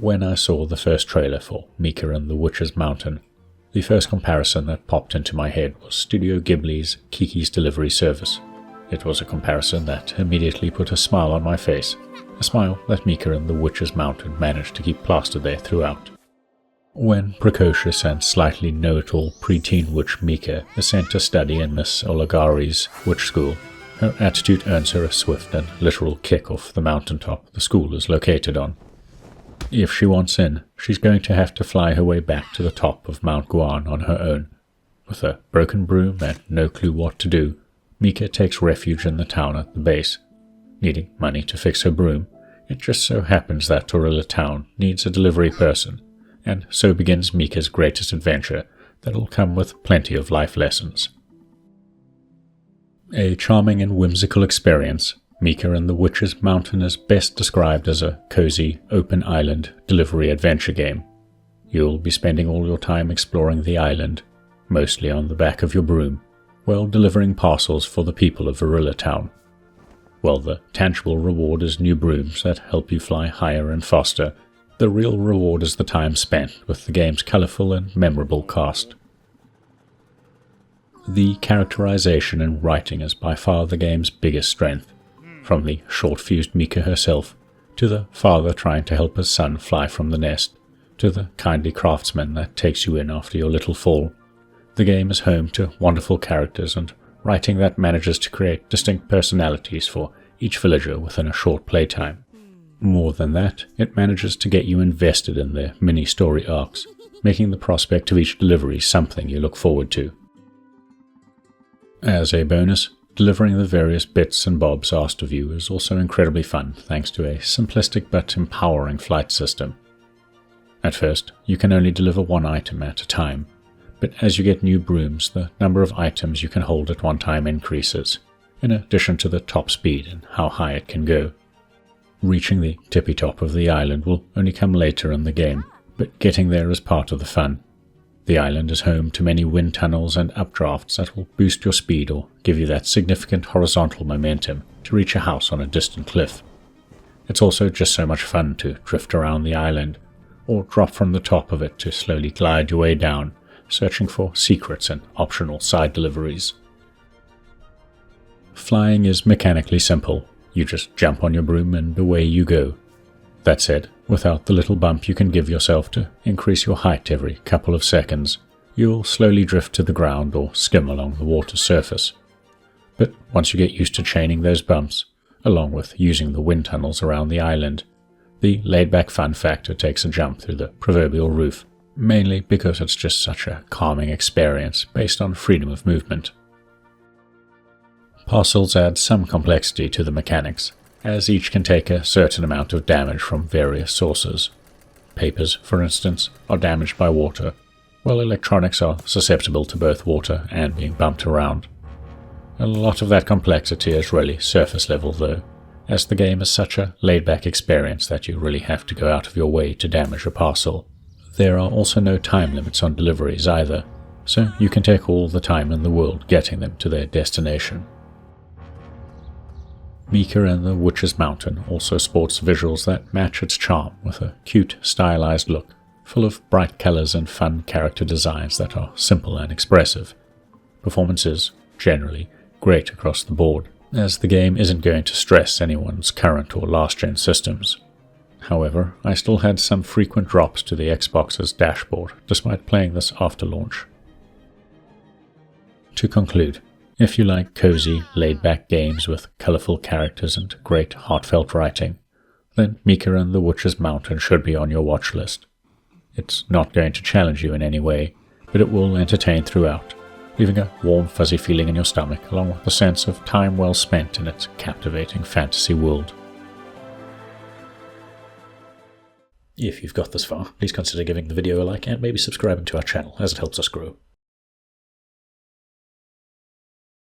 When I saw the first trailer for Mika and the Witch's Mountain, the first comparison that popped into my head was Studio Ghibli's Kiki's Delivery Service. It was a comparison that immediately put a smile on my face, a smile that Mika and the Witch's Mountain managed to keep plastered there throughout. When precocious and slightly know-it-all preteen witch Mika is sent to study in Miss Oligari's witch school, her attitude earns her a swift and literal kick off the mountaintop the school is located on. If she wants in, she's going to have to fly her way back to the top of Mount Guan on her own. With a broken broom and no clue what to do, Mika takes refuge in the town at the base. Needing money to fix her broom, it just so happens that Torilla Town needs a delivery person, and so begins Mika's greatest adventure that'll come with plenty of life lessons. A charming and whimsical experience, Mika and the Witch's Mountain is best described as a cozy, open island delivery adventure game. You'll be spending all your time exploring the island, mostly on the back of your broom, while delivering parcels for the people of Torilla Town. While the tangible reward is new brooms that help you fly higher and faster, the real reward is the time spent with the game's colourful and memorable cast. The characterization and writing is by far the game's biggest strength. From the short-fused Mika herself, to the father trying to help his son fly from the nest, to the kindly craftsman that takes you in after your little fall, the game is home to wonderful characters and writing that manages to create distinct personalities for each villager within a short playtime. More than that, it manages to get you invested in their mini-story arcs, making the prospect of each delivery something you look forward to. As a bonus, delivering the various bits and bobs asked of you is also incredibly fun thanks to a simplistic but empowering flight system. At first, you can only deliver one item at a time, but as you get new brooms, the number of items you can hold at one time increases, in addition to the top speed and how high it can go. Reaching the tippy top of the island will only come later in the game, but getting there is part of the fun. The island is home to many wind tunnels and updrafts that will boost your speed or give you that significant horizontal momentum to reach a house on a distant cliff. It's also just so much fun to drift around the island, or drop from the top of it to slowly glide your way down, searching for secrets and optional side deliveries. Flying is mechanically simple. You just jump on your broom and away you go. That said, without the little bump you can give yourself to increase your height every couple of seconds, you'll slowly drift to the ground or skim along the water's surface. But once you get used to chaining those bumps, along with using the wind tunnels around the island, the laid-back fun factor takes a jump through the proverbial roof, mainly because it's just such a calming experience based on freedom of movement. Parcels add some complexity to the mechanics, as each can take a certain amount of damage from various sources. Papers, for instance, are damaged by water, while electronics are susceptible to both water and being bumped around. A lot of that complexity is really surface level though, as the game is such a laid-back experience that you really have to go out of your way to damage a parcel. There are also no time limits on deliveries either, so you can take all the time in the world getting them to their destination. Mika and the Witch's Mountain also sports visuals that match its charm with a cute, stylized look, full of bright colors and fun character designs that are simple and expressive. Performance is, generally, great across the board, as the game isn't going to stress anyone's current or last-gen systems. However, I still had some frequent drops to the Xbox's dashboard despite playing this after launch. To conclude, if you like cozy, laid-back games with colourful characters and great, heartfelt writing, then Mika and the Witch's Mountain should be on your watch list. It's not going to challenge you in any way, but it will entertain throughout, leaving a warm, fuzzy feeling in your stomach along with the sense of time well spent in its captivating fantasy world. If you've got this far, please consider giving the video a like and maybe subscribing to our channel as it helps us grow.